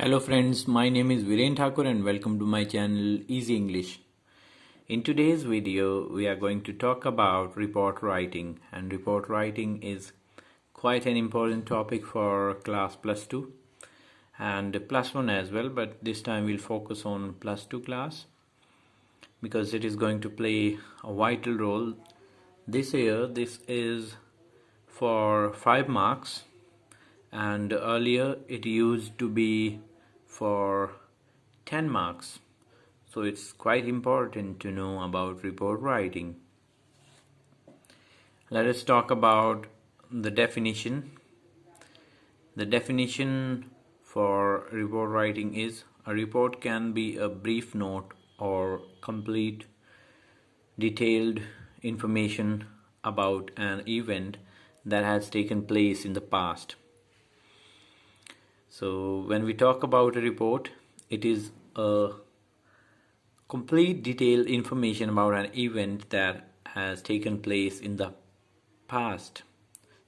Hello friends, my name is Viren Thakur and welcome to my channel Easy English. In today's video, we are going to talk about report writing, and report writing is quite an important topic for class plus 2 and plus 1 as well, but this time we'll focus on plus 2 class because it is going to play a vital role. This year, this is for 5 marks and earlier it used to be for 10 marks. So it's quite important to know about report writing. Let us talk about the definition. The definition for report writing is: a report can be a brief note or complete detailed information about an event that has taken place in the past. So when we talk about a report, it is a complete detailed information about an event that has taken place in the past.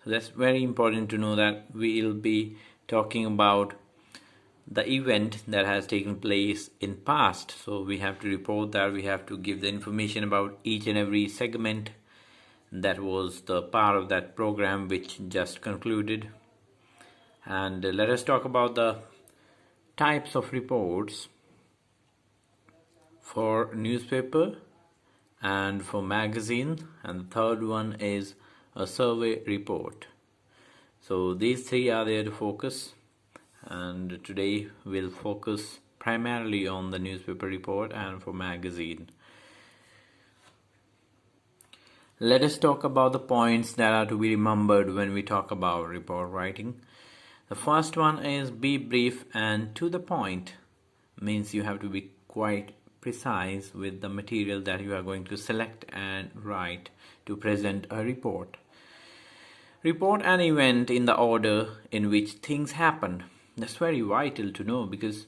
So that's very important to know that we will be talking about the event that has taken place in past. So we have to report that, we have to give the information about each and every segment that was the part of that program which just concluded. And let us talk about the types of reports for newspaper and for magazine, and the third one is a survey report. So these three are there to focus, and today we'll focus primarily on the newspaper report and for magazine. Let us talk about the points that are to be remembered when we talk about report writing. The first one is be brief and to the point. Means you have to be quite precise with the material that you are going to select and write to present a report. Report an event in the order in which things happened. That's very vital to know, because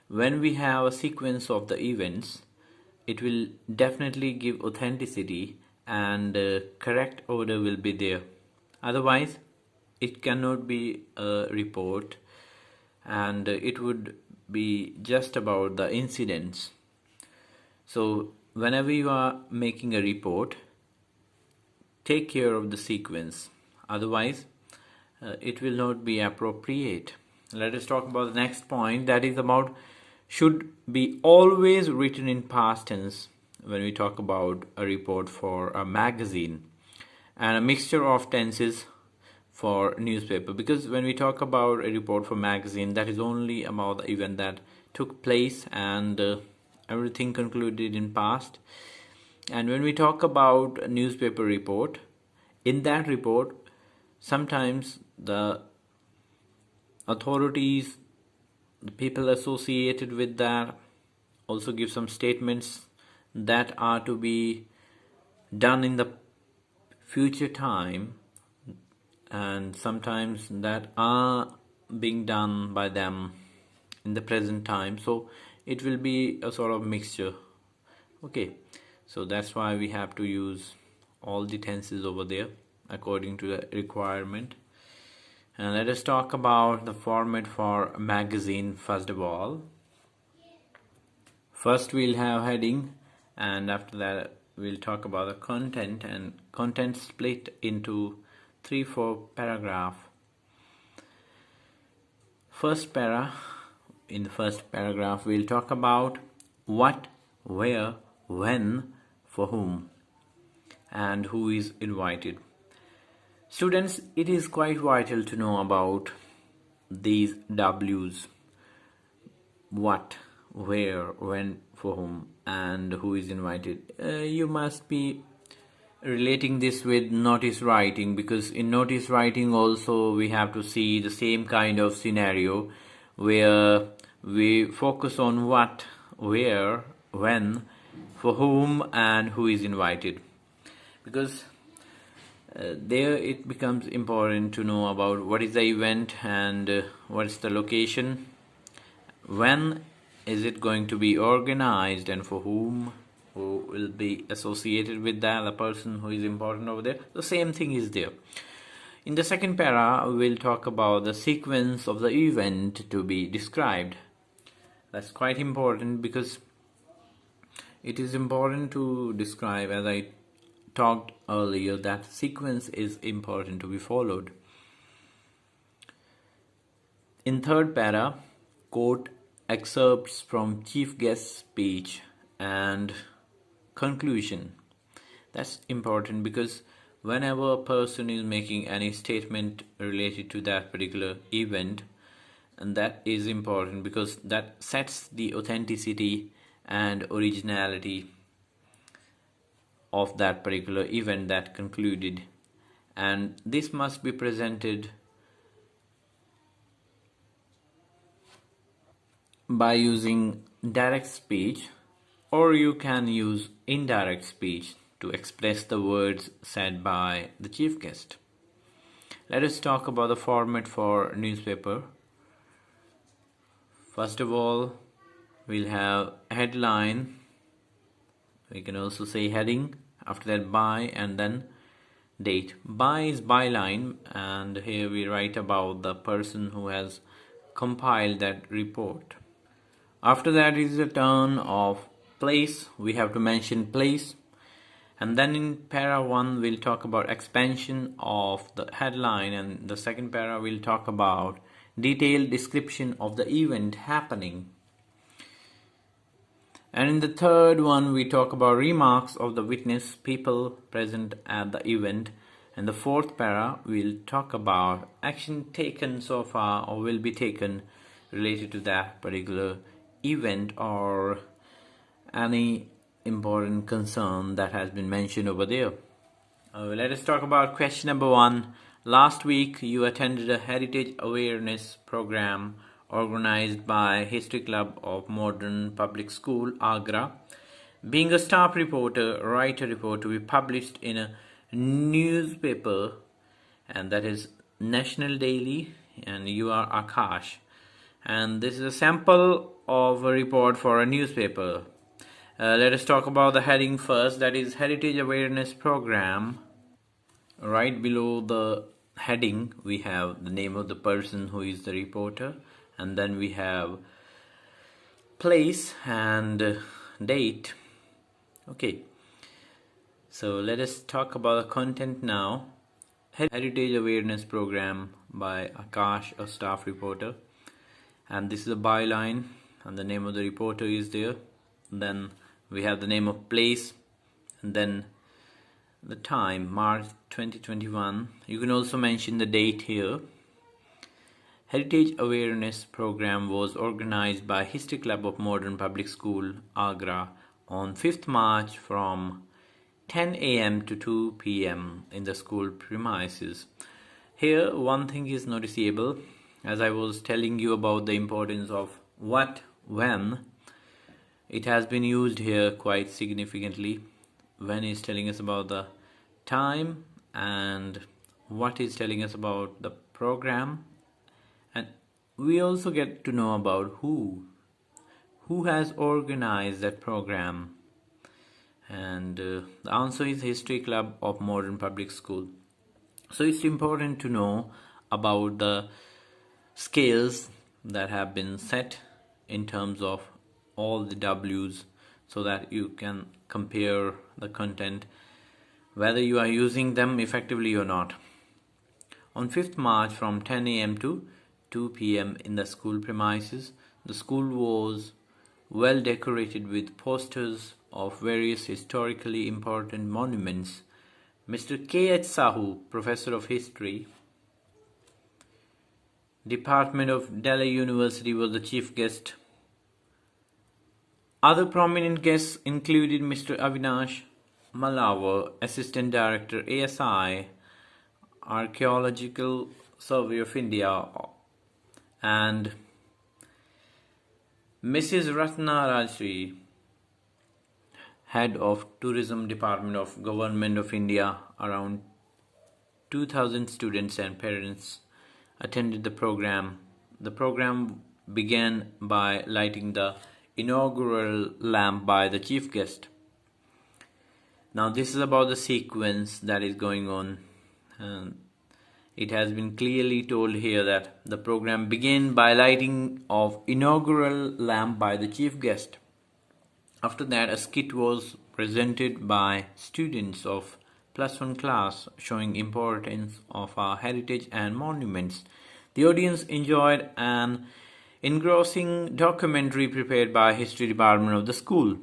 when we have a sequence of the events, it will definitely give authenticity and correct order will be there. Otherwise, it cannot be a report and it would be just about the incidents. So whenever you are making a report, take care of the sequence. Otherwise, it will not be appropriate. Let us talk about the next point, that is about should be always written in past tense when we talk about a report for a magazine, and a mixture of tenses for newspaper, because when we talk about a report for magazine, that is only about the event that took place and everything concluded in past. And when we talk about a newspaper report, in that report sometimes the authorities, the people associated with that, also give some statements that are to be done in the future time, and sometimes that are being done by them in the present time. So it will be a sort of mixture. Okay, so that's why we have to use all the tenses over there according to the requirement. And let us talk about the format for a magazine. First of all, first we'll have heading, and after that we'll talk about the content, and content split into 3-4 paragraph. In the first paragraph we'll talk about what, where, when, for whom, and who is invited. Students, it is quite vital to know about these W's: what, where, when, for whom, and who is invited. You must be relating this with notice writing, because in notice writing also we have to see the same kind of scenario where we focus on what, where, when, for whom, and who is invited, because there it becomes important to know about what is the event and what is the location, when is it going to be organized, and for whom, who will be associated with that, the person who is important over there. The same thing is there. In the second para, we'll talk about the sequence of the event to be described. That's quite important because it is important to describe, as I talked earlier, that sequence is important to be followed. In third para, quote excerpts from chief guest speech and conclusion. That's important because whenever a person is making any statement related to that particular event, and that is important because that sets the authenticity and originality of that particular event that concluded, and this must be presented by using direct speech, or you can use indirect speech to express the words said by the chief guest. Let us talk about the format for newspaper. First of all, we'll have headline. We can also say heading. After that, by, and then date. By is byline, and here we write about the person who has compiled that report. After that is the turn of place. We have to mention place. And then in para 1 we'll talk about expansion of the headline, and the second para we'll talk about detailed description of the event happening. And in the third one we talk about remarks of the witness, people present at the event. And the fourth para we'll talk about action taken so far or will be taken related to that particular event or any important concern that has been mentioned over there. Let us talk about question number 1. Last week you attended a heritage awareness program organized by History Club of Modern Public School, Agra. Being a staff reporter, write a report to be published in a newspaper, and that is National Daily, and you are Akash. And this is a sample of a report for a newspaper. Let us talk about the heading first, that is Heritage Awareness Program. Right below the heading we have the name of the person who is the reporter, and then we have place and date. Okay, so let us talk about the content now. Heritage Awareness Program by Akash, a staff reporter, and this is a byline, and the name of the reporter is there. Then we have the name of place, and then the time, March 2021. You can also mention the date here. Heritage Awareness Program was organized by History Club of Modern Public School, Agra on 5th March from 10 a.m. to 2 p.m. in the school premises. Here one thing is noticeable, as I was telling you about the importance of what, when. It has been used here quite significantly. When is telling us about the time, and what is telling us about the program, and we also get to know about who has organized that program, and the answer is History Club of Modern Public School. So it's important to know about the scales that have been set in terms of all the W's, so that you can compare the content whether you are using them effectively or not. On 5th March from 10 a.m. to 2 p.m. in the school premises, the school was well decorated with posters of various historically important monuments. Mr. K.H. Sahu, Professor of History, Department of Delhi University, was the chief guest. Other prominent guests included Mr. Avinash Malawar, Assistant Director, ASI, Archaeological Survey of India, and Mrs. Ratna Rajshri, Head of Tourism Department of Government of India. Around 2,000 students and parents attended the program. The program began by lighting the inaugural lamp by the chief guest. Now this is about the sequence that is going on. It has been clearly told here that the program began by lighting of inaugural lamp by the chief guest. After that, a skit was presented by students of +1 class showing importance of our heritage and monuments. The audience enjoyed an engrossing documentary prepared by History Department of the school.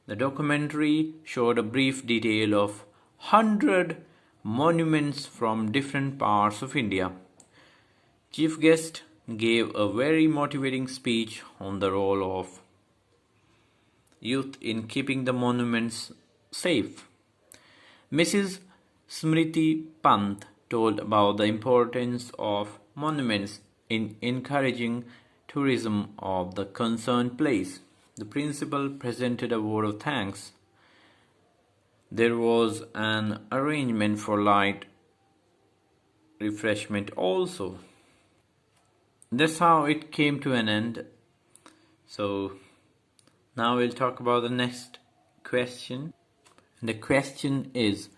The documentary showed a brief detail of 100 monuments from different parts of India. Chief guest gave a very motivating speech on the role of youth in keeping the monuments safe. Mrs. Smriti Pant told about the importance of monuments in encouraging tourism of the concerned place. The principal presented a word of thanks. There was an arrangement for light refreshment also. That's how it came to an end. So now we'll talk about the next question. The question is,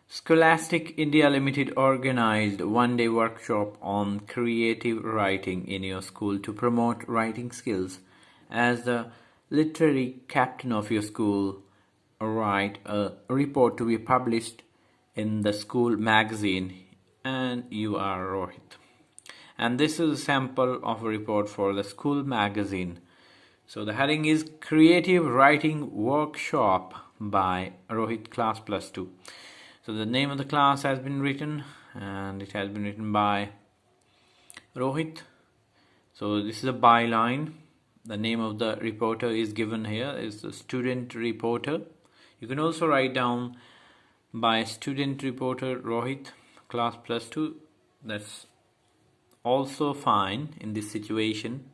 Scholastic India Limited organized one-day workshop on creative writing in your school to promote writing skills. As the literary captain of your school, write a report to be published in the school magazine, and you are Rohit. And this is a sample of a report for the school magazine. So the heading is Creative Writing Workshop by Rohit Class +2. So the name of the class has been written, and it has been written by Rohit. So this is a byline. The name of the reporter is given here, is the student reporter. You can also write down by student reporter Rohit Class +2. That's also fine in this situation.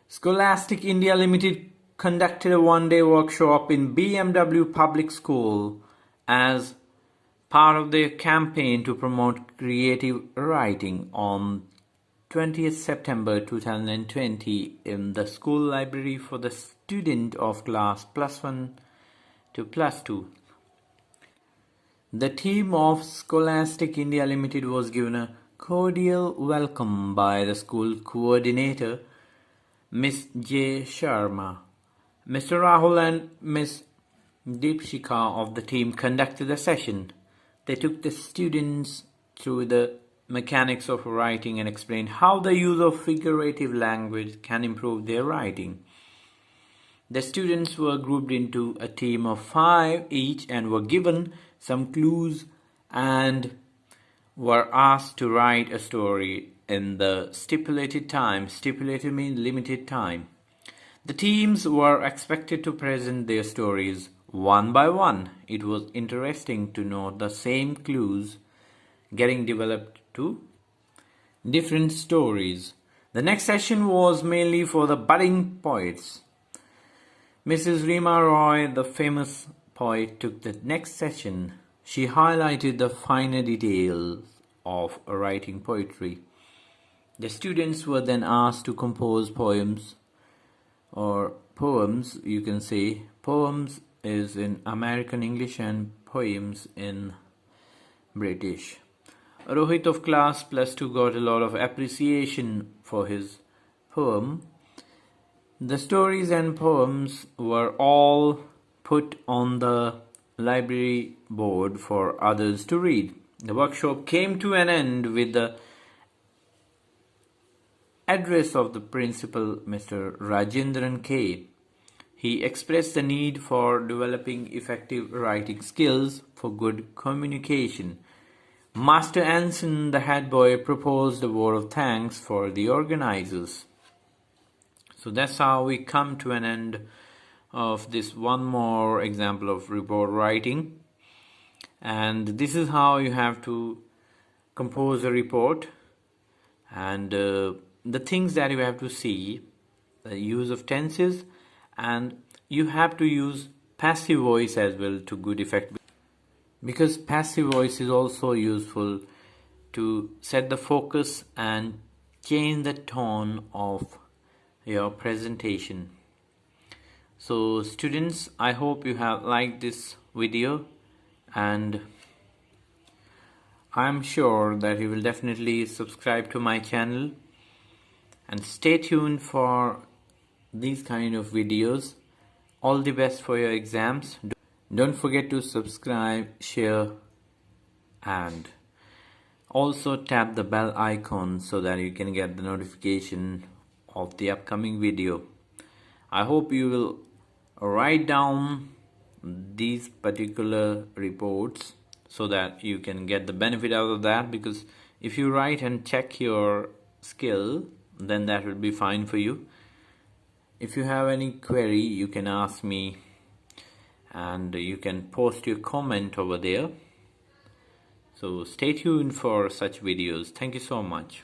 Scholastic India Limited conducted a one-day workshop in BMW Public School as part of their campaign to promote creative writing on 20th September 2020 in the school library for the student of class +1 to +2. The team of Scholastic India Limited was given a cordial welcome by the school coordinator, Miss J. Sharma. Mr. Rahul and Miss Deepshika of the team conducted the session. They took the students through the mechanics of writing and explained how the use of figurative language can improve their writing. The students were grouped into a team of 5 each and were given some clues and were asked to write a story in the stipulated time. Stipulated means limited time. The teams were expected to present their stories one by one. It was interesting to note the same clues getting developed to different stories. The next session was mainly for the budding poets. Mrs. Rima Roy, the famous poet, took the next session. She highlighted the finer details of writing poetry. The students were then asked to compose poems, or poems, you can say. Poems is in American English and poems in British. Rohit of class +2 got a lot of appreciation for his poem. The stories and poems were all put on the library board for others to read. The workshop came to an end with the address of the principal, Mr. Rajendran K. He expressed the need for developing effective writing skills for good communication. Master Anson, the head boy, proposed a word of thanks for the organizers. So that's how we come to an end of this one more example of report writing. And this is how you have to compose a report, and the things that you have to see, the use of tenses, and you have to use passive voice as well to good effect, because passive voice is also useful to set the focus and change the tone of your presentation. So students, I hope you have liked this video, and I'm sure that you will definitely subscribe to my channel and stay tuned for these kind of videos. All the best for your exams. Don't forget to subscribe, share, and also tap the bell icon so that you can get the notification of the upcoming video. I hope you will write down these particular reports so that you can get the benefit out of that, because if you write and check your skill, then that will be fine for you. If you have any query, you can ask me and you can post your comment over there. So stay tuned for such videos. Thank you so much.